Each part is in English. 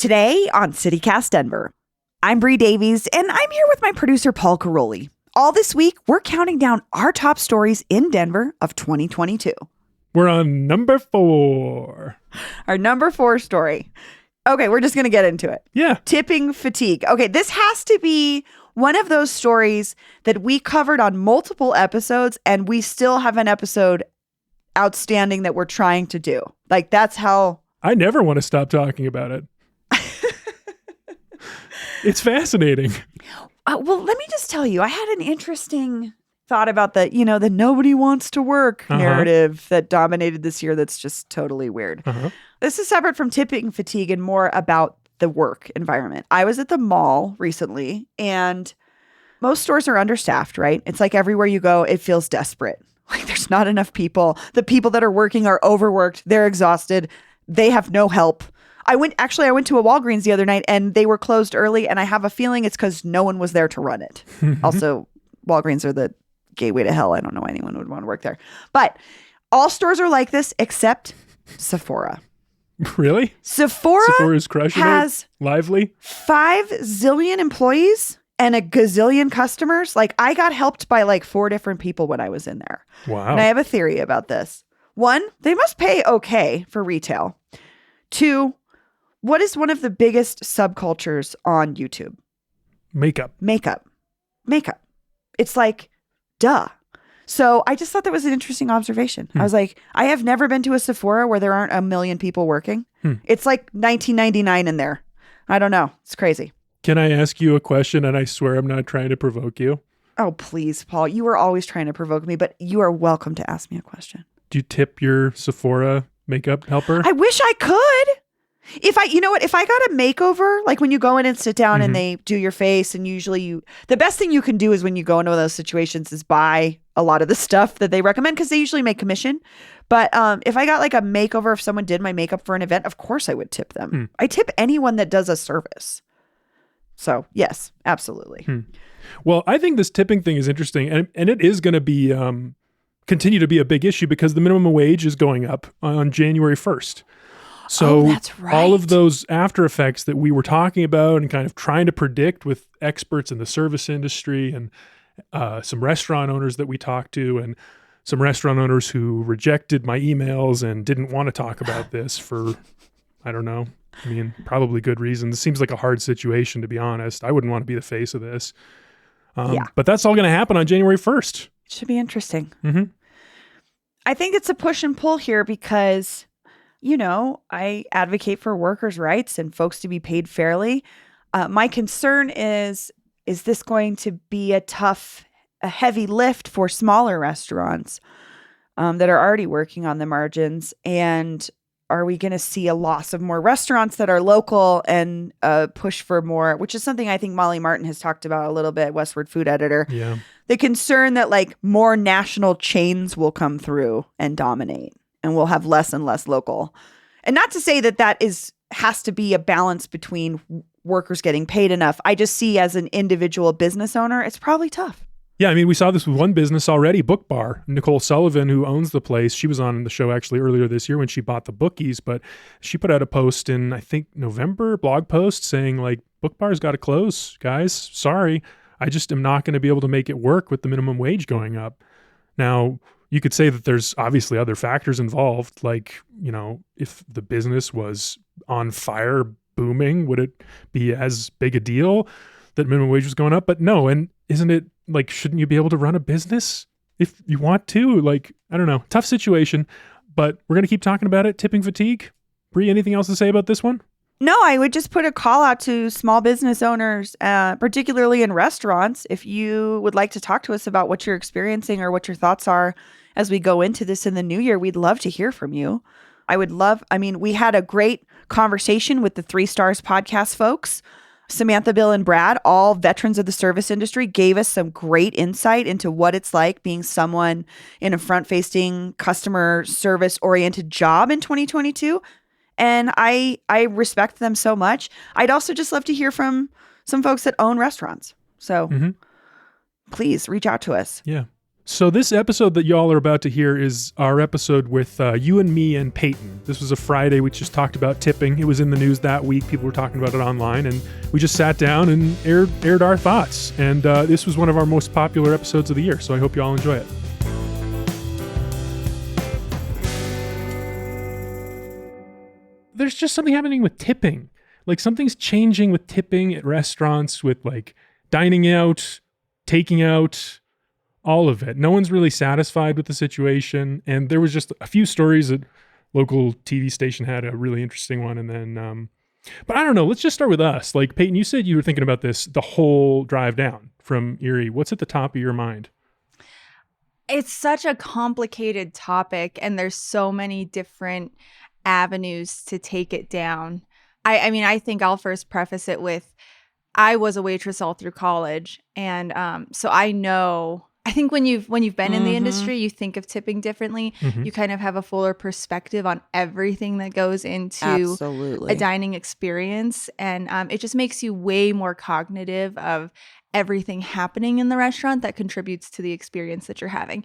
Today on CityCast Denver, I'm Bree Davies, and I'm here with my producer, Paul Caroli. All this week, we're counting down our top stories in Denver of 2022. We're on number 4. Our number 4 story. Okay, we're just going to get into it. Yeah. Tipping fatigue. Okay, this has to be one of those stories that we covered on multiple episodes, and we still have an episode outstanding that we're trying to do. Like, that's how... I never want to stop talking about it. It's fascinating. Well, let me just tell you, I had an interesting thought about the nobody wants to work narrative that dominated this year that's just totally weird. This is separate from tipping fatigue and more about the work environment. I was at the mall recently, and most stores are understaffed, right? It's like everywhere you go, it feels desperate. Like there's not enough people. The people that are working are overworked. They're exhausted. They have no help. I went to a Walgreens the other night and they were closed early, and I have a feeling it's because no one was there to run it. Also, Walgreens are the gateway to hell. I don't know why anyone would want to work there. But all stores are like this except Sephora. Really? Sephora's crushing has it? Lively? 5 zillion employees and a gazillion customers. Like, I got helped by like 4 different people when I was in there. Wow. And I have a theory about this. 1, they must pay okay for retail. 2, what is one of the biggest subcultures on YouTube? Makeup. It's like, duh. So I just thought that was an interesting observation. I was like, I have never been to a Sephora where there aren't a million people working. It's like 1999 in there. I don't know. It's crazy. Can I ask you a question? And I swear I'm not trying to provoke you. Oh, please, Paul. You were always trying to provoke me, but you are welcome to ask me a question. Do you tip your Sephora makeup helper? I wish I could. If I got a makeover, like when you go in and sit down and they do your face, and usually the best thing you can do is when you go into those situations is buy a lot of the stuff that they recommend, because they usually make commission. But if I got like a makeover, if someone did my makeup for an event, of course I would tip them. I tip anyone that does a service. So yes, absolutely. Well, I think this tipping thing is interesting, and it is going to be continue to be a big issue because the minimum wage is going up on January 1st. So that's right. All of those after effects that we were talking about and kind of trying to predict with experts in the service industry and some restaurant owners that we talked to, and some restaurant owners who rejected my emails and didn't want to talk about this for, I don't know, I mean, probably good reasons. It seems like a hard situation, to be honest. I wouldn't want to be the face of this. But that's all going to happen on January 1st. Should be interesting. I think it's a push and pull here because... I advocate for workers' rights and folks to be paid fairly. My concern is this going to be a heavy lift for smaller restaurants that are already working on the margins? And are we going to see a loss of more restaurants that are local and push for more, which is something I think Molly Martin has talked about a little bit, Westward Food Editor. Yeah. The concern that like more national chains will come through and dominate, and we'll have less and less local. And not to say that has to be a balance between workers getting paid enough. I just see as an individual business owner, it's probably tough. Yeah, I mean, we saw this with one business already, Book Bar. Nicole Sullivan, who owns the place, she was on the show actually earlier this year when she bought the bookies, but she put out a post in, I think, November, blog post saying like, Book Bar's got to close, guys. Sorry. I just am not going to be able to make it work with the minimum wage going up. Now, you could say that there's obviously other factors involved, like, if the business was on fire, booming, would it be as big a deal that minimum wage was going up? But no, and isn't it like, shouldn't you be able to run a business if you want to? Like, I don't know, tough situation, but we're going to keep talking about it. Tipping fatigue. Bree, anything else to say about this one? No, I would just put a call out to small business owners, particularly in restaurants. If you would like to talk to us about what you're experiencing or what your thoughts are as we go into this in the new year, we'd love to hear from you. We had a great conversation with the 3 Stars podcast folks. Samantha, Bill, and Brad, all veterans of the service industry, gave us some great insight into what it's like being someone in a front-facing, customer service-oriented job in 2022. And I respect them so much. I'd also just love to hear from some folks that own restaurants. So please reach out to us. Yeah. So this episode that y'all are about to hear is our episode with you and me and Peyton. This was a Friday. We just talked about tipping. It was in the news that week. People were talking about it online, and we just sat down and aired our thoughts. And this was one of our most popular episodes of the year, so I hope you all enjoy it. There's just something happening with tipping. Like something's changing with tipping at restaurants, with like dining out, taking out, all of it. No one's really satisfied with the situation. And there was just a few stories that local TV station had a really interesting one. And then, but I don't know, let's just start with us. Like Peyton, you said you were thinking about this the whole drive down from Erie. What's at the top of your mind? It's such a complicated topic, and there's so many different avenues to take it down. I mean, I think I'll first preface it with, I was a waitress all through college. And so I think when you've been in the industry, you think of tipping differently. You kind of have a fuller perspective on everything that goes into a dining experience. And it just makes you way more cognitive of everything happening in the restaurant that contributes to the experience that you're having.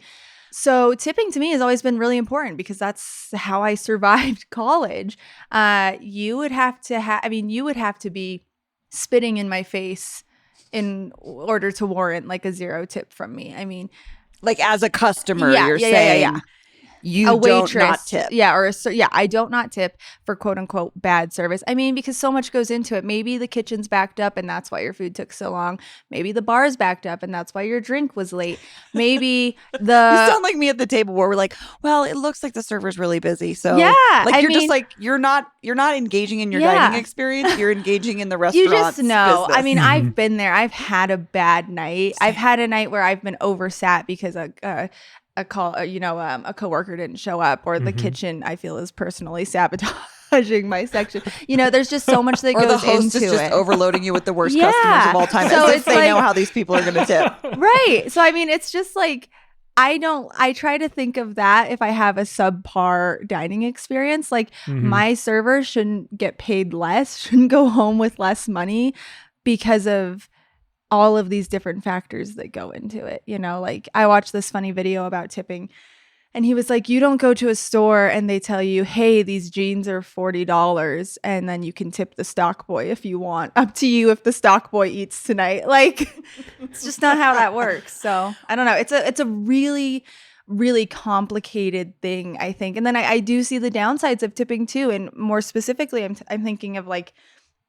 So tipping to me has always been really important because that's how I survived college. You would have to be spitting in my face in order to warrant like a 0 tip from me. I mean, like as a customer, you're saying you a waitress, don't not tip. I don't not tip for quote unquote bad service. I mean, because so much goes into it. Maybe the kitchen's backed up and that's why your food took so long. Maybe the bar's backed up and that's why your drink was late. Maybe you sound like me at the table where we're like, well, it looks like the server's really busy. So you're not engaging in your dining experience. You're engaging in the restaurant. You just know. Business. I mean, I've been there. I've had a bad night. I've had a night where I've been oversat because a coworker didn't show up, or the kitchen I feel is personally sabotaging my section. There's just so much that goes into it. Or the host is just overloading you with the worst customers of all time, so as if they know how these people are going to tip. Right. So I mean, it's just like I try to think of that if I have a subpar dining experience. Like my server shouldn't get paid less, shouldn't go home with less money because of all of these different factors that go into it. Like I watched this funny video about tipping, and he was like, you don't go to a store and they tell you, hey, these jeans are $40 and then you can tip the stock boy if you want. Up to you if the stock boy eats tonight. Like, it's just not how that works. So I don't know. It's a really, really complicated thing, I think. And then I do see the downsides of tipping too. And more specifically, I'm thinking of like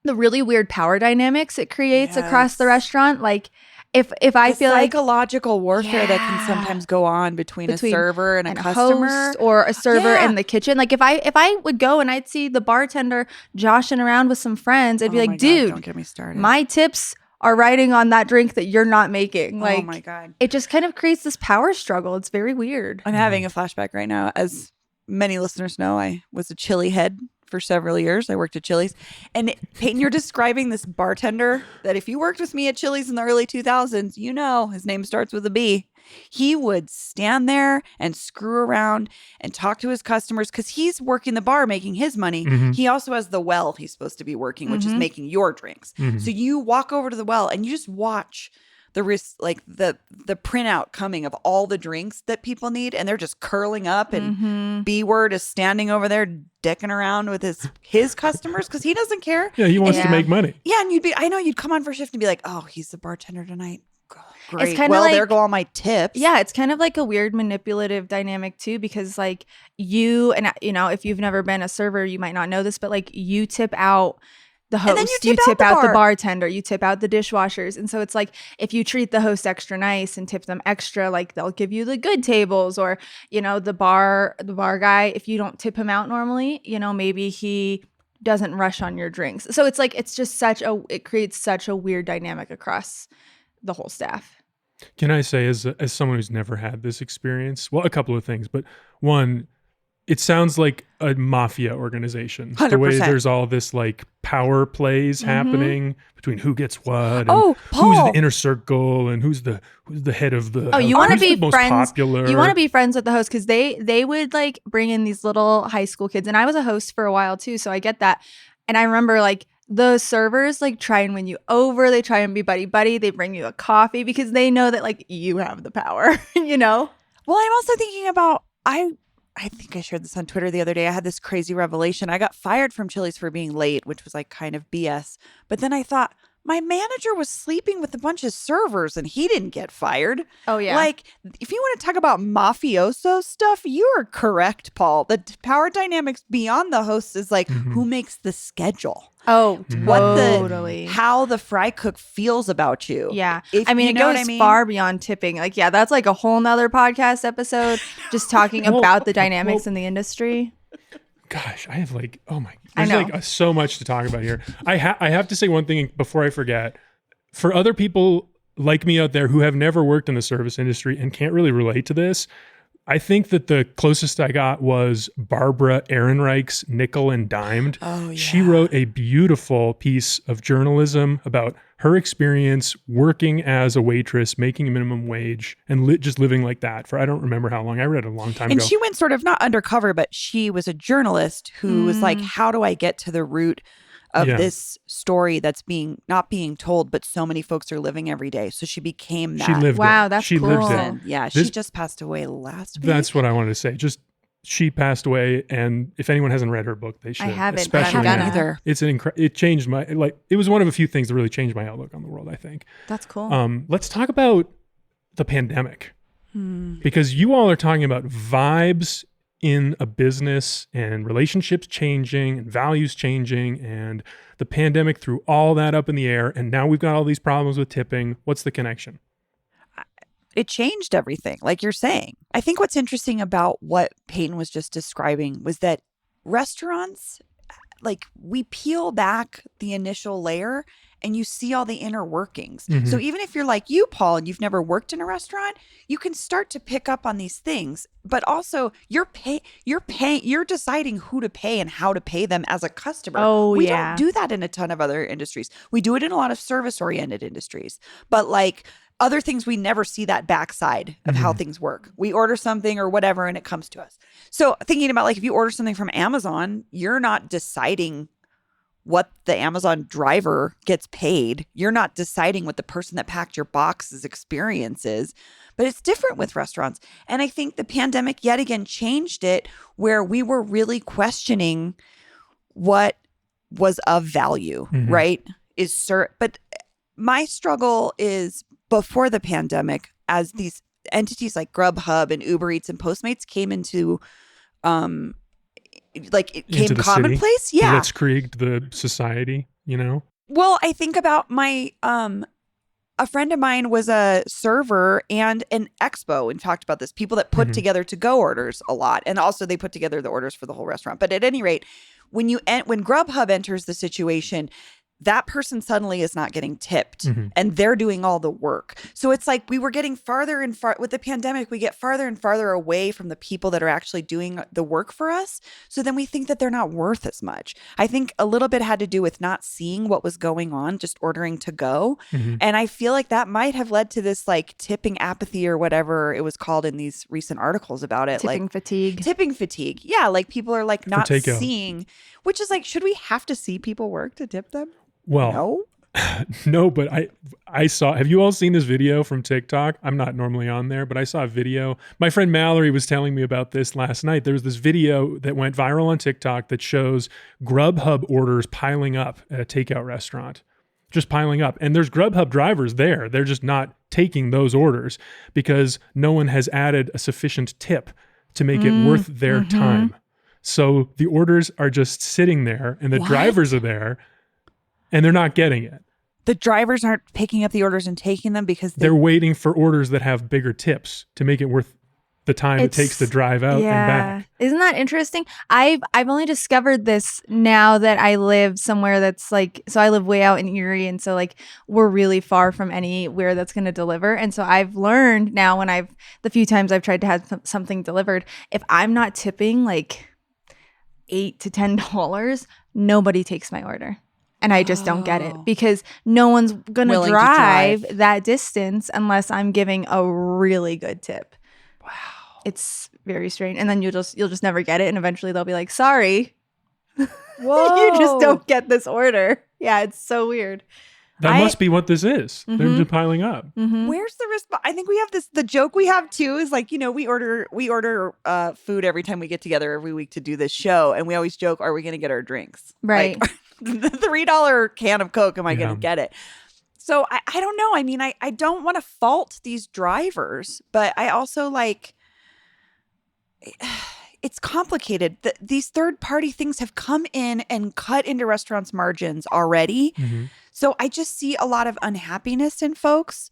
the really weird power dynamics it creates across the restaurant. Like if I feel like psychological warfare that can sometimes go on between a server and a customer, host, or a server in the kitchen. Like if I would go and I'd see the bartender joshing around with some friends, I'd be like, dude, don't get me started. My tips are riding on that drink that you're not making. Like, oh my God. It just kind of creates this power struggle. It's very weird. I'm having a flashback right now. As many listeners know, I was a chili head for several years. I worked at Chili's. And Peyton, you're describing this bartender that if you worked with me at Chili's in the early 2000s, his name starts with a B. He would stand there and screw around and talk to his customers because he's working the bar making his money. He also has the well he's supposed to be working, which is making your drinks. So you walk over to the well and you just watch the printout coming of all the drinks that people need, and they're just curling up, and B-word is standing over there dicking around with his customers because he doesn't care. Yeah, he wants to make money. Yeah, and you'd come on for shift and be like, oh, he's the bartender tonight. Great. It's well, there go all my tips. Yeah, it's kind of like a weird manipulative dynamic too, because like you and if you've never been a server, you might not know this, but like you tip out the host, you tip out the bartender, you tip out the dishwashers. And so it's like if you treat the host extra nice and tip them extra, like they'll give you the good tables, or the bar guy, if you don't tip him out normally, maybe he doesn't rush on your drinks. So it's like it's just it creates such a weird dynamic across the whole staff. Can I say, as someone who's never had this experience, well, a couple of things, but one, it sounds like a mafia organization. 100%. The way there's all this like power plays happening between who gets what, and Paul. who's the inner circle, and who's the head of the. Oh, you want to be most friends? Popular. You want to be friends with the host because they would like bring in these little high school kids, and I was a host for a while too, so I get that. And I remember like the servers like try and win you over. They try and be buddy. They bring you a coffee because they know that like you have the power, you know? Well, I'm also thinking about, I think I shared this on Twitter the other day. I had this crazy revelation. I got fired from Chili's for being late, which was like kind of BS. But then I thought, my manager was sleeping with a bunch of servers and he didn't get fired. Oh, yeah. Like, if you want to talk about mafioso stuff, you are correct, Paul. The power dynamics beyond the host is like, who makes the schedule? Oh, What how the fry cook feels about you. Yeah. If, I mean, you it know goes what I mean? far beyond tipping. Like, yeah, that's like a whole nother podcast episode just talking about the dynamics in the industry. Gosh, I have like, oh my, I there's know. like so much to talk about here. I have to say one thing before I forget. For other people like me out there who have never worked in the service industry and can't really relate to this, I think that the closest I got was Barbara Ehrenreich's Nickel and Dimed. Oh, yeah. She wrote a beautiful piece of journalism about her experience working as a waitress, making a minimum wage, and just living like that for I don't remember how long. I read it a long time And ago. she went sort of not undercover, but she was a journalist who was like, how do I get to the root of this story that's not being told, but so many folks are living every day. So she became that. She lived Wow, it. that's She cool. lived it. And yeah, she just passed away last week. That's what I wanted to say. Just she passed away, and if anyone hasn't read her book, they should. I haven't. Especially I haven't now. either. It's it changed my it was one of a few things that really changed my outlook on the world, I think. That's cool. Let's talk about the pandemic. Because you all are talking about vibes in a business and relationships changing and values changing, and the pandemic threw all that up in the air, and now we've got all these problems with tipping. What's the connection? It changed everything, like you're saying. I think what's interesting about what Peyton was just describing was that restaurants, like, we peel back the initial layer and you see all the inner workings. So even if you're like you, Paul, and you've never worked in a restaurant, you can start to pick up on these things. But also you're deciding who to pay and how to pay them as a customer. Oh, we yeah. don't do that in a ton of other industries. We do it in a lot of service-oriented industries. But like other things, we never see that backside of how things work. We order something or whatever and it comes to us. So thinking about like if you order something from Amazon, you're not deciding what the Amazon driver gets paid. You're not deciding what the person that packed your box's experience is, but it's different with restaurants. And I think the pandemic yet again changed it where we were really questioning what was of value, right? But my struggle is before the pandemic, as these entities like Grubhub and Uber Eats and Postmates came into Into the commonplace. City. Yeah. Blitzkrieg the society, you know? Well, I think about my a friend of mine was a server and an expo and talked about this. People that put together to-go orders a lot. And also they put together the orders for the whole restaurant. But at any rate, when Grubhub enters the situation, that person suddenly is not getting tipped and they're doing all the work. So it's like we were getting farther and with the pandemic, we get farther and farther away from the people that are actually doing the work for us. So then we think that they're not worth as much. I think a little bit had to do with not seeing what was going on, just ordering to go. And I feel like that might have led to this like tipping apathy or whatever it was called in these recent articles about it. Tipping fatigue. Tipping fatigue. Yeah. Like people are like not takeout. seeing, which is like, should we have to see people work to tip them? Well, No. no, but I saw, have you all seen this video from TikTok? I'm not normally on there, but I saw a video. My friend Mallory was telling me about this last night. There was this video that went viral on TikTok that shows Grubhub orders piling up at a takeout restaurant, just piling up. And there's Grubhub drivers there. They're just not taking those orders because no one has added a sufficient tip to make it worth their time. So the orders are just sitting there and the drivers are there. And they're not getting it. The drivers aren't picking up the orders and taking them because They're waiting for orders that have bigger tips to make it worth the time it takes to drive out and back. Isn't that interesting? I've only discovered this now that I live somewhere that's like, so I live way out in Erie, and so like we're really far from anywhere that's going to deliver. And so I've learned now the few times I've tried to have something delivered, if I'm not tipping like $8 to $10, nobody takes my order. And I just don't get it because no one's going to drive that distance unless I'm giving a really good tip. Wow. It's very strange. And then you'll just never get it. And eventually they'll be like, sorry, Whoa. you just don't get this order. Yeah, it's so weird. That must be what this is. They're just piling up. Where's the response? I think we have this. The joke we have too is like, we order food every time we get together every week to do this show, and we always joke, "Are we going to get our drinks?" Right. Like, the $3 can of Coke. Am I going to get it? So I don't know. I mean, I don't want to fault these drivers, but I also like. It's complicated. These third-party things have come in and cut into restaurants' margins already. So I just see a lot of unhappiness in folks,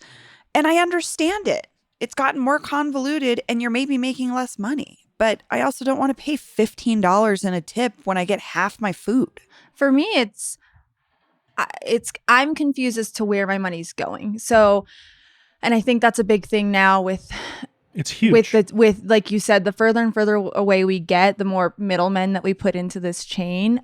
and I understand it. It's gotten more convoluted, and you're maybe making less money. But I also don't want to pay $15 in a tip when I get half my food. For me, I'm confused as to where my money's going. So, and I think that's a big thing now with. It's huge. With like you said, the further and further away we get, the more middlemen that we put into this chain.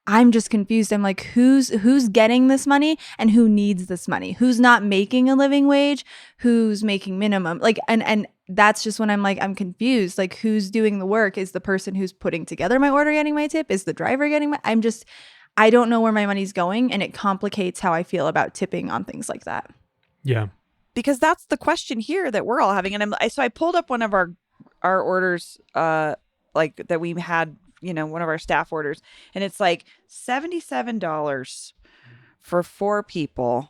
I'm just confused. I'm like, who's getting this money and who needs this money? Who's not making a living wage? Who's making minimum? Like, and that's just when I'm like, I'm confused. Like, who's doing the work? Is the person who's putting together my order getting my tip? Is the driver getting my? I don't know where my money's going, and it complicates how I feel about tipping on things like that. Yeah. Because that's the question here that we're all having. And so I pulled up one of our orders, like that we had, one of our staff orders, and it's like $77 for 4 people.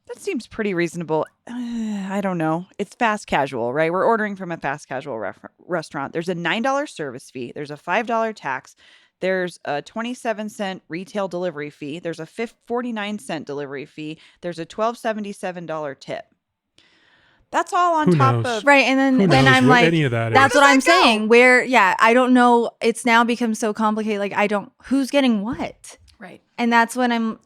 That seems pretty reasonable. I don't know. It's fast casual, right? We're ordering from a fast casual restaurant. There's a $9 service fee. There's a $5 tax. There's a 27-cent retail delivery fee. There's a 49-cent delivery fee. There's a $12.77 tip. That's all on top of right. And then I'm like, any of that that's what I'm saying. Where, I don't know. It's now become so complicated. Like, who's getting what? Right. And that's when I'm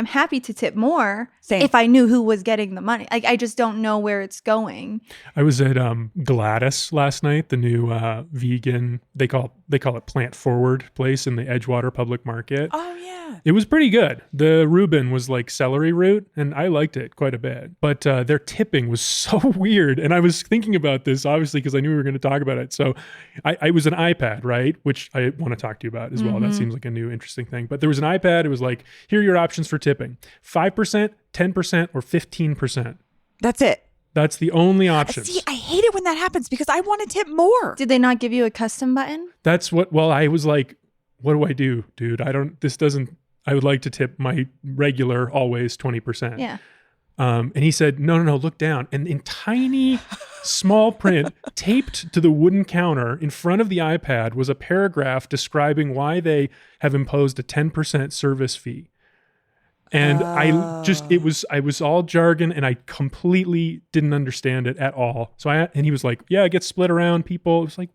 happy to tip more if I knew who was getting the money. Like, I just don't know where it's going. I was at Gladys last night, the new vegan, they call it Plant Forward place in the Edgewater Public Market. Oh, yeah. It was pretty good. The Reuben was like celery root, and I liked it quite a bit. But their tipping was so weird. And I was thinking about this, obviously, because I knew we were going to talk about it. So I was an iPad, right? Which I want to talk to you about as well. That seems like a new interesting thing. But there was an iPad. It was like, here are your options for tipping. 5%, 10%, or 15%. That's it. That's the only options. See, I hate it when that happens because I want to tip more. Did they not give you a custom button? I was like, what do I do, dude? I would like to tip my regular always 20%. Yeah. And he said, no, look down. And in tiny, small print, taped to the wooden counter in front of the iPad was a paragraph describing why they have imposed a 10% service fee. And I was all jargon, and I completely didn't understand it at all. And he was like, yeah, it gets split around people. It's like,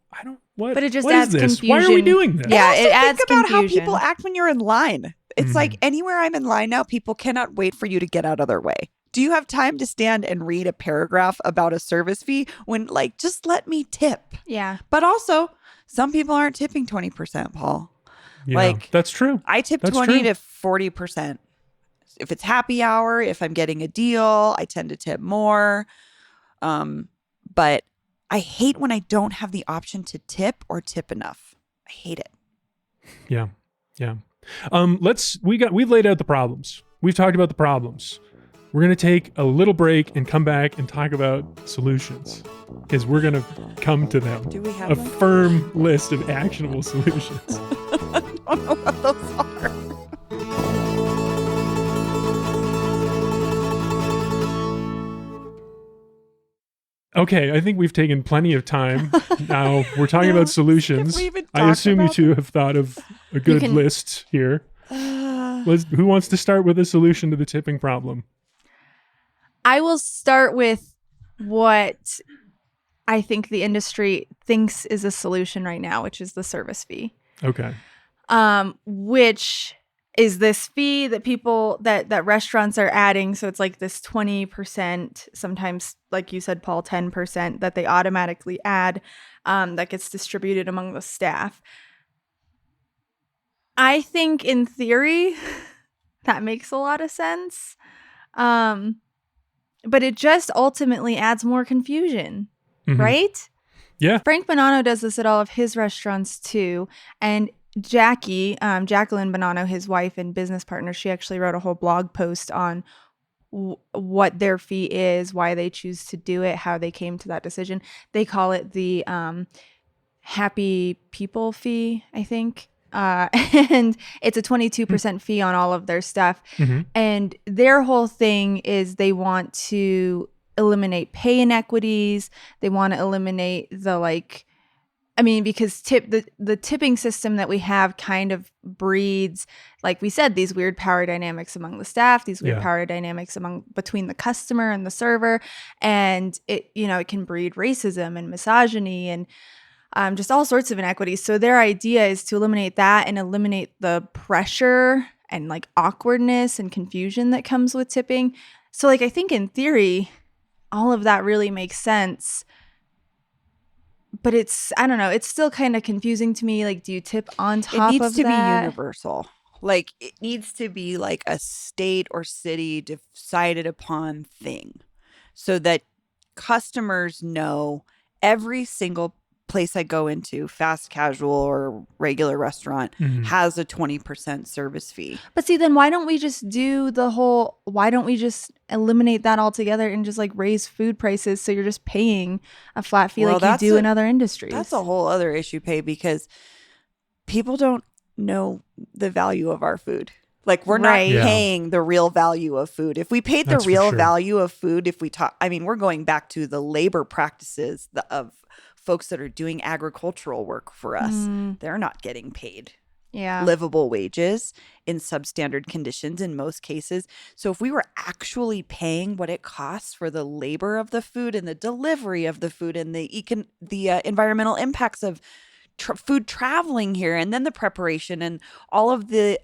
what? But it just what adds is this? confusion. Why are we doing this? Yeah, it adds think about confusion. how people act when you're in line. It's like anywhere I'm in line now, people cannot wait for you to get out of their way. Do you have time to stand and read a paragraph about a service fee when, like, just let me tip? Yeah. But also, some people aren't tipping 20%, Paul. Yeah, like, that's true. I tip 20 to 40%. If it's happy hour, if I'm getting a deal, I tend to tip more. But I hate when I don't have the option to tip or tip enough. I hate it. Yeah. Yeah. We've laid out the problems. We've talked about the problems. We're going to take a little break and come back and talk about solutions, because we're going to come to them. Do we have a them? firm list of actionable solutions? I don't know what those are. Okay, I think we've taken plenty of time. Now we're talking about solutions. I assume you two have thought of a good list here. Who wants to start with a solution to the tipping problem? I will start with what I think the industry thinks is a solution right now, which is the service fee. Okay. Which is this fee that people that restaurants are adding. So it's like this 20%, sometimes, like you said, Paul, 10% that they automatically add that gets distributed among the staff. I think in theory that makes a lot of sense. But it just ultimately adds more confusion, right? Yeah. Frank Bonanno does this at all of his restaurants too. And Jackie, Jacqueline Bonanno, his wife and business partner, she actually wrote a whole blog post on what their fee is, why they choose to do it, how they came to that decision. They call it the happy people fee, I think. And it's a 22% fee on all of their stuff. And their whole thing is they want to eliminate pay inequities. They want to eliminate the because the tipping system that we have kind of breeds, like we said, these weird power dynamics among the staff, these weird power dynamics between the customer and the server, and it can breed racism and misogyny and just all sorts of inequities. So their idea is to eliminate that and eliminate the pressure and like awkwardness and confusion that comes with tipping. So I think in theory, all of that really makes sense. But I don't know, it's still kind of confusing to me. Like, do you tip on top of that? It needs to be universal. Like, it needs to be like a state or city decided upon thing so that customers know every single place I go into, fast casual or regular restaurant, has a 20% service fee. But see, then why don't we just eliminate that altogether and just like raise food prices so you're just paying a flat fee like you do in other industries? That's a whole other issue, Pay, because people don't know the value of our food. Like, we're not paying the real value of food. If we paid the real value of food, we're going back to the labor practices of folks that are doing agricultural work for us. They're not getting paid livable wages in substandard conditions in most cases. So if we were actually paying what it costs for the labor of the food and the delivery of the food and the environmental impacts of food traveling here, and then the preparation and all of the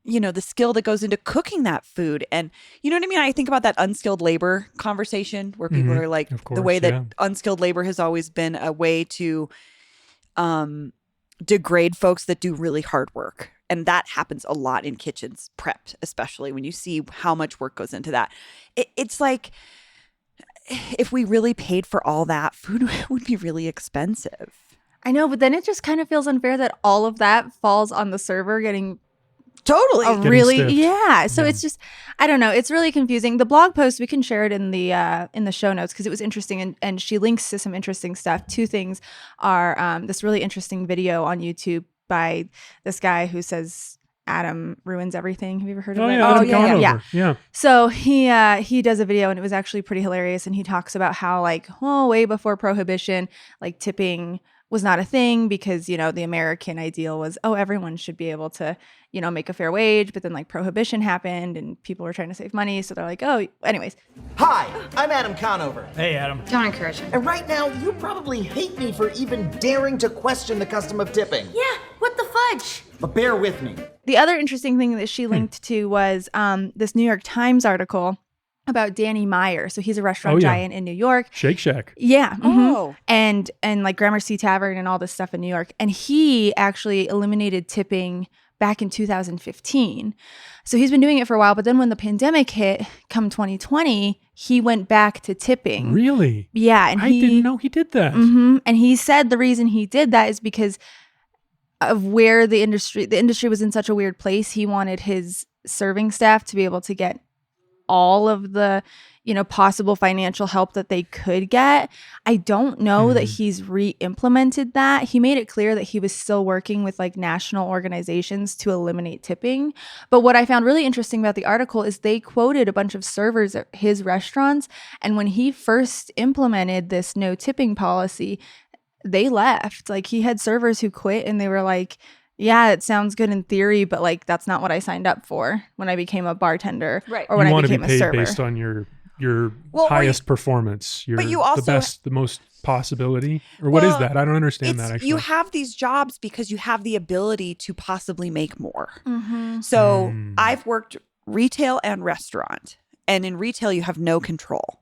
the skill that goes into cooking that food. And you know what I mean? I think about that unskilled labor conversation where people are like, the way that unskilled labor has always been a way to degrade folks that do really hard work. And that happens a lot in kitchens, prepped, especially when you see how much work goes into that. It's like, if we really paid for all that, food would be really expensive. I know, but then it just kind of feels unfair that all of that falls on the server getting totally So it's just, I don't know, it's really confusing. The blog post, we can share it in the show notes because it was interesting, and she links to some interesting stuff. Two things are this really interesting video on YouTube by this guy who says Adam ruins everything. Have you ever heard of it? Adam yeah. So he does a video, and it was actually pretty hilarious, and he talks about how way before Prohibition, like tipping was not a thing because, the American ideal was, everyone should be able to, make a fair wage. But then Prohibition happened and people were trying to save money. So they're like, anyways. Hi, I'm Adam Conover. Hey, Adam. Don't encourage him. And right now, you probably hate me for even daring to question the custom of tipping. Yeah, what the fudge? But bear with me. The other interesting thing that she linked to was this New York Times article about Danny Meyer. So he's a restaurant giant in New York. Shake Shack. Yeah. Mm-hmm. And like Gramercy Tavern and all this stuff in New York. And he actually eliminated tipping back in 2015. So he's been doing it for a while. But then when the pandemic hit, come 2020, he went back to tipping. Really? Yeah. And I didn't know he did that. Mm-hmm. And he said the reason he did that is because of where the industry was in such a weird place. He wanted his serving staff to be able to get all of the, possible financial help that they could get. I don't know that he's re-implemented that. He made it clear that he was still working with national organizations to eliminate tipping. But what I found really interesting about the article is they quoted a bunch of servers at his restaurants. And when he first implemented this no tipping policy, they left. He had servers who quit and they were like, yeah, it sounds good in theory, but that's not what I signed up for when I became a bartender, right? Or when I became a server. You want to be paid server. based on your highest performance, but you also, the best, the most possibility, or what is that? I don't understand that. Actually, you have these jobs because you have the ability to possibly make more. Mm-hmm. So I've worked retail and restaurant, and in retail you have no control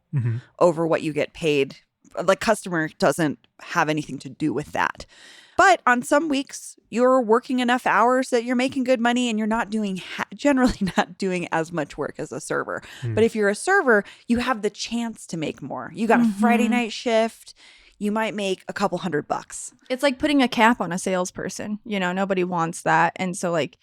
over what you get paid. The customer doesn't have anything to do with that. But on some weeks, you're working enough hours that you're making good money and you're not doing, generally not doing as much work as a server. But if you're a server, you have the chance to make more. You got a Friday night shift. you might make a couple $100. It's like putting a cap on a salesperson. Nobody wants that. And so like,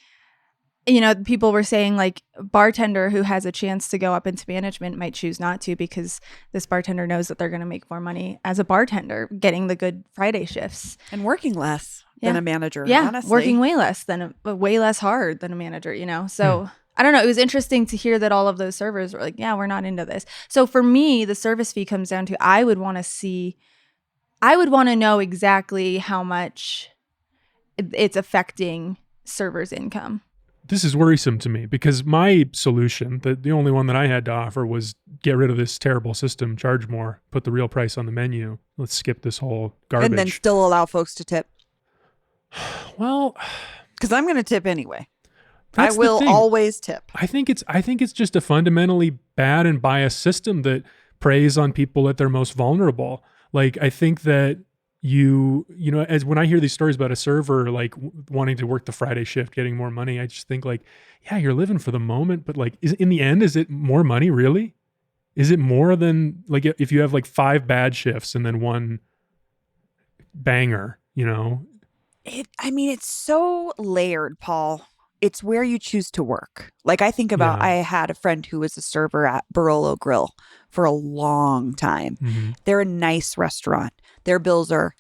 people were saying like bartender who has a chance to go up into management might choose not to because this bartender knows that they're going to make more money as a bartender getting the good Friday shifts. And working less than a manager, Yeah, honestly. working way less way less hard than a manager, So I don't know. It was interesting to hear that all of those servers were like, yeah, we're not into this. So for me, the service fee comes down to I would want to know exactly how much it's affecting servers' income. This is worrisome to me because my solution, the only one that I had to offer, was get rid of this terrible system, charge more, put the real price on the menu. Let's skip this whole garbage. And then still allow folks to tip. Well, because I'm going to tip anyway. I that's the will thing. always tip. I think it's just a fundamentally bad and biased system that preys on people at their most vulnerable. Like, I think that as when I hear these stories about a server like wanting to work the Friday shift, getting more money, I just think like, yeah, you're living for the moment, but like, in the end, is it more money really? Is it more than like if you have like 5 bad shifts and then 1 banger? It's so layered, Paul. It's where you choose to work. Like I think about, I had a friend who was a server at Barolo Grill for a long time. Mm-hmm. They're a nice restaurant. Their bills are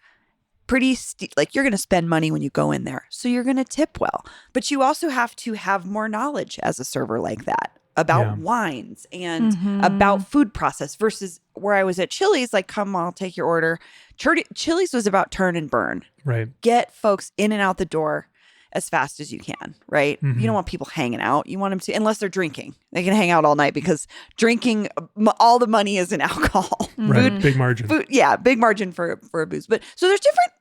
pretty like you're going to spend money when you go in there. So you're going to tip well. But you also have to have more knowledge as a server like that about wines and about food process versus where I was at Chili's, like, come on, I'll take your order. Chili's was about turn and burn. Right. Get folks in and out the door as fast as you can, right? Mm-hmm. You don't want people hanging out. You want them to, unless they're drinking. They can hang out all night because drinking, all the money is in alcohol. Right. Big margin. Food, big margin for a booze. But so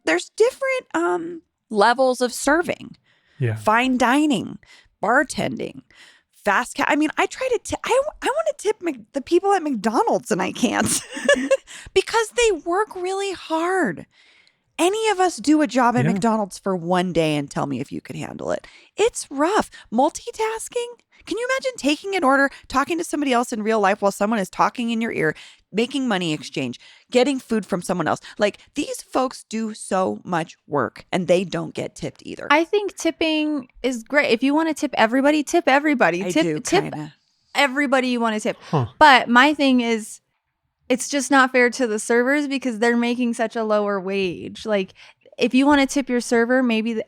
there's different levels of serving. Yeah. Fine dining, bartending, fast I mean, I try to I want to tip the people at McDonald's and I can't because they work really hard. Any of us do a job at McDonald's for one day and tell me if you could handle it. It's rough. Multitasking. Can you imagine taking an order, talking to somebody else in real life while someone is talking in your ear, making money exchange, getting food from someone else? Like, these folks do so much work and they don't get tipped either. I think tipping is great. If you want to tip everybody, tip everybody. I tip do, tip kinda. everybody you want to tip. Huh. But my thing is, it's just not fair to the servers because they're making such a lower wage. Like, if you want to tip your server, maybe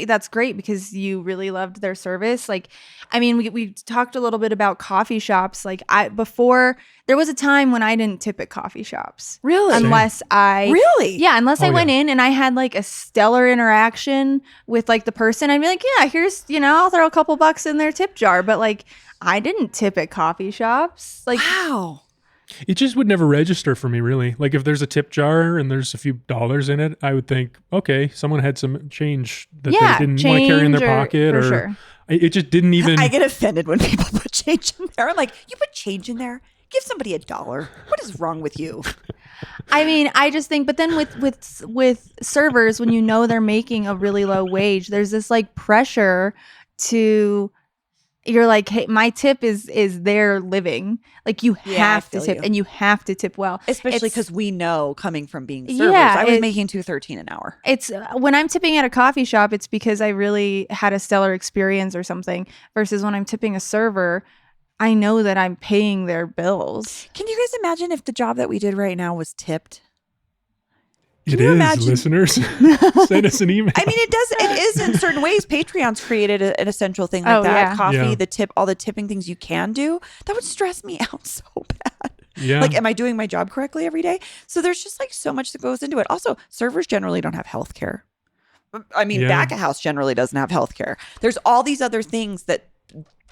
that's great because you really loved their service. Like, I mean, we talked a little bit about coffee shops. Like, before there was a time when I didn't tip at coffee shops. Really? Unless I Really? I went in and I had like a stellar interaction with like the person. I'd be like, yeah, here's, I'll throw a couple bucks in their tip jar. But like, I didn't tip at coffee shops. Like, Wow. It just would never register for me, really. Like, if there's a tip jar and there's a few dollars in it, I would think, okay, someone had some change that they didn't want to carry in their pocket, for or sure. It just didn't even. I get offended when people put change in there. I'm like, you put change in there? Give somebody $1. What is wrong with you? I mean, I just think, but then with servers, when they're making a really low wage, there's this like pressure to. You're like, hey, my tip is their living. Like, you have to tip, and you have to tip well. Especially because we know, coming from being servers, I was making $2.13 an hour. It's when I'm tipping at a coffee shop, it's because I really had a stellar experience or something. Versus when I'm tipping a server, I know that I'm paying their bills. Can you guys imagine if the job that we did right now was tipped? It is, listeners. Send us an email. I mean, it is in certain ways. Patreon's created an essential thing like that. Yeah. Coffee, all the tipping things you can do. That would stress me out so bad. Yeah. Like, am I doing my job correctly every day? So there's just like so much that goes into it. Also, servers generally don't have health care. I mean, back of house generally doesn't have health care. There's all these other things that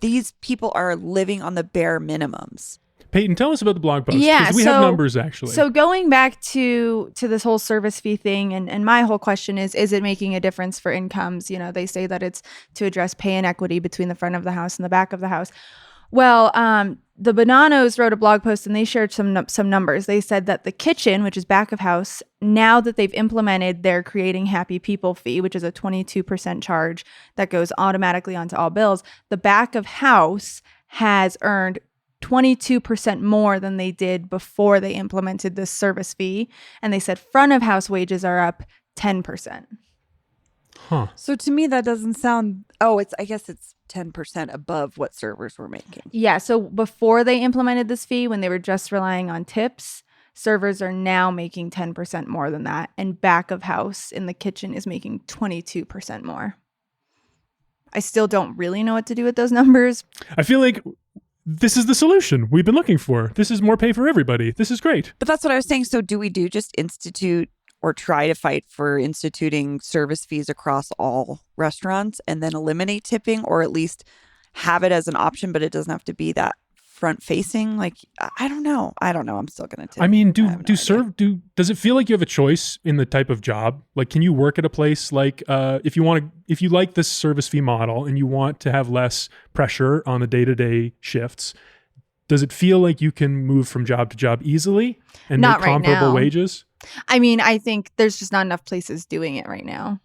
these people are living on the bare minimums. Peyton, tell us about the blog post. Yeah, we have numbers, actually. So going back to this whole service fee thing, and my whole question is it making a difference for incomes? They say that it's to address pay inequity between the front of the house and the back of the house. Well, the Bananos wrote a blog post and they shared some numbers. They said that the kitchen, which is back of house, now that they've implemented their Creating Happy People fee, which is a 22% charge that goes automatically onto all bills, the back of house has earned 22% more than they did before they implemented this service fee. And they said front of house wages are up 10%. Huh. So to me, that doesn't sound. Oh, I guess it's 10% above what servers were making. Yeah. So before they implemented this fee, when they were just relying on tips, servers are now making 10% more than that. And back of house in the kitchen is making 22% more. I still don't really know what to do with those numbers. I feel like this is the solution we've been looking for. This is more pay for everybody. This is great. But that's what I was saying. So do we just institute or try to fight for instituting service fees across all restaurants and then eliminate tipping, or at least have it as an option, but it doesn't have to be that front facing? Like, I don't know. I'm still going to tip. I mean, does it feel like you have a choice in the type of job? Like, can you work at a place like, if you like this service fee model and you want to have less pressure on the day-to-day shifts, does it feel like you can move from job to job easily and Not make right comparable now. wages? I mean, I think there's just not enough places doing it right now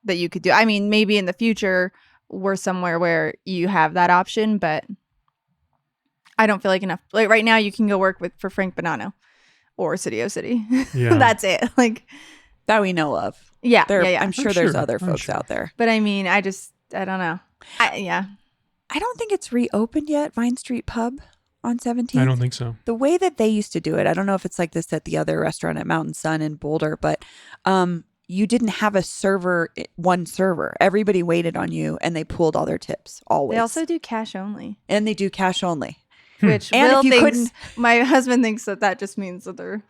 that you could do. I mean, maybe in the future we're somewhere where you have that option, but I don't feel like enough. Like right now you can go work for Frank Bonanno or City O City. Yeah. That's it. Like that we know of. Yeah. I'm sure there's other folks out there. But I mean, I don't know. I don't think it's reopened yet, Vine Street Pub on 17th. I don't think so. The way that they used to do it, I don't know if it's like this at the other restaurant at Mountain Sun in Boulder, but you didn't have one server. Everybody waited on you and they pooled all their tips always. They also do cash only. And they do cash only. Which And Will if you thinks, my husband thinks that just means that they're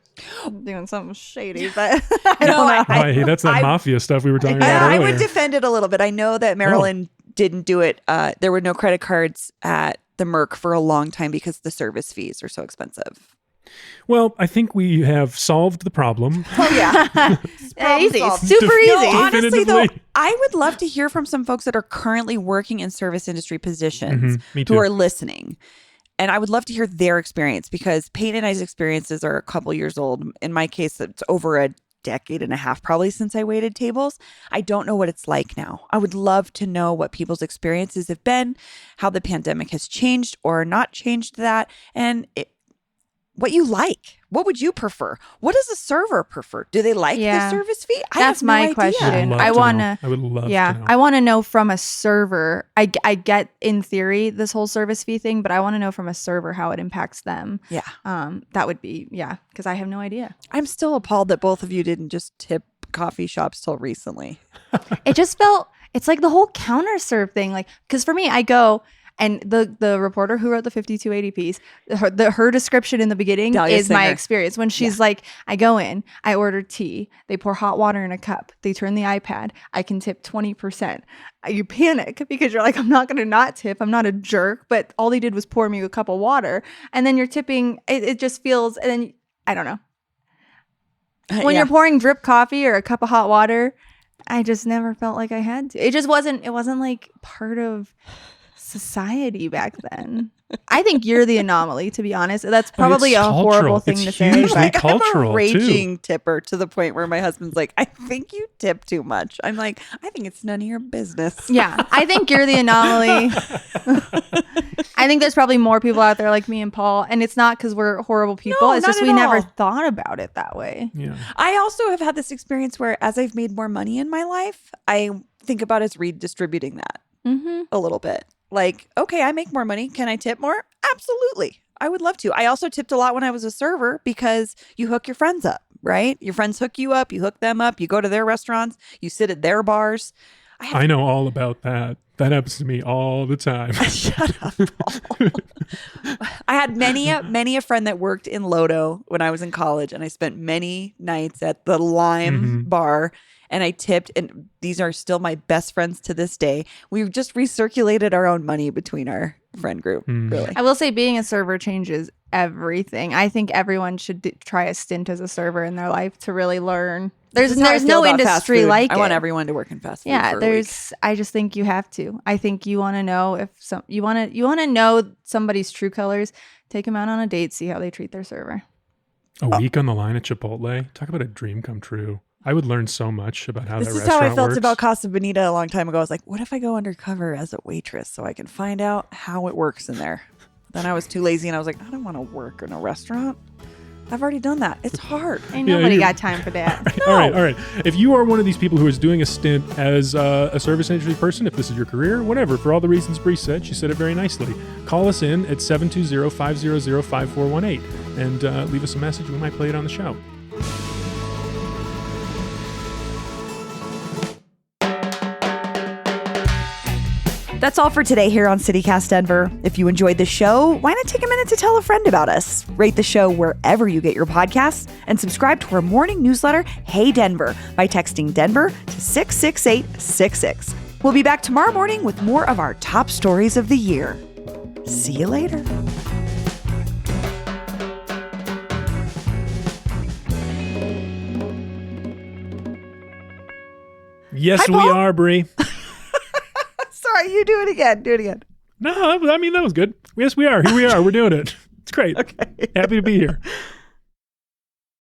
doing something shady, but I don't know. Hey, that's that mafia stuff we were talking about I earlier. would defend it a little bit. I know that Maryland didn't do it. There were no credit cards at the Merc for a long time because the service fees are so expensive. Well, I think we have solved the problem. Oh, yeah. Easy. solved. Super easy. No, honestly, though, Definitively. I would love to hear from some folks that are currently working in service industry positions Me too. who are listening. And I would love to hear their experience, because Peyton and I's experiences are a couple years old. In my case, it's over a decade and a half probably since I waited tables. I don't know what it's like now. I would love to know what people's experiences have been, how the pandemic has changed or not changed that, and what you like. What would you prefer? What does a server prefer? Do they like the service fee? That's have no my idea. question. I would love to know. I want to know from a server. I get in theory this whole service fee thing, but I want to know from a server how it impacts them. Yeah. That would be, because I have no idea. I'm still appalled that both of you didn't just tip coffee shops till recently. It just felt, it's like the whole counter serve thing. Like, because for me, I go, and the reporter who wrote the 5280 piece, her description in the beginning Dahlia is my Singer. experience. When she's like, I go in, I order tea, they pour hot water in a cup, they turn the iPad, I can tip 20%. You panic because you're like, I'm not going to not tip. I'm not a jerk, but all they did was pour me a cup of water. And then you're tipping, it just feels, and then, I don't know. When you're pouring drip coffee or a cup of hot water, I just never felt like I had to. It wasn't like part of society back then. I think you're the anomaly, to be honest. That's probably a horrible thing to say. Hugely I'm cultural, a raging tipper to the point where my husband's like, I think you tip too much. I'm like, I think it's none of your business. Yeah, I think you're the anomaly. I think there's probably more people out there like me and Paul, and it's not because we're horrible people. No, it's not just at we never all. thought about it that way. Yeah. I also have had this experience where as I've made more money in my life, I think about as redistributing that a little bit. Like, okay, I make more money. Can I tip more? Absolutely. I would love to. I also tipped a lot when I was a server because you hook your friends up, right? Your friends hook you up. You hook them up. You go to their restaurants. You sit at their bars. I know all about that. That happens to me all the time. Shut up, Paul. I had many a friend that worked in Lodo when I was in college, and I spent many nights at the Lime bar, and I tipped, and these are still my best friends to this day. We've just recirculated our own money between our friend group, really. I will say being a server changes everything. I think everyone should try a stint as a server in their life to really learn. There's This is how I feel no about fast industry food. like it. I want everyone to work in fast food. Yeah, for a week. I just think you have to. I think you want to know if you want to know somebody's true colors. Take them out on a date, see how they treat their server. A week on the line at Chipotle. Talk about a dream come true. I would learn so much about how This that is restaurant how I felt works. about Casa Bonita a long time ago. I was like, what if I go undercover as a waitress so I can find out how it works in there? Then I was too lazy and I was like, I don't want to work in a restaurant. I've already done that. It's hard. Ain't nobody you- got time for that. All right. If you are one of these people who is doing a stint as a service industry person, if this is your career, whatever, for all the reasons Bree said, she said it very nicely. Call us in at 720-500-5418 and leave us a message. We might play it on the show. That's all for today here on CityCast Denver. If you enjoyed the show, why not take a minute to tell a friend about us? Rate the show wherever you get your podcasts and subscribe to our morning newsletter, Hey Denver, by texting Denver to 66866. We'll be back tomorrow morning with more of our top stories of the year. See you later. Yes, Hi, we Paul. are, Bree. Sorry, you do it again. Do it again. No, I mean, that was good. Yes, we are. Here we are. We're doing it. It's great. Okay. Happy to be here.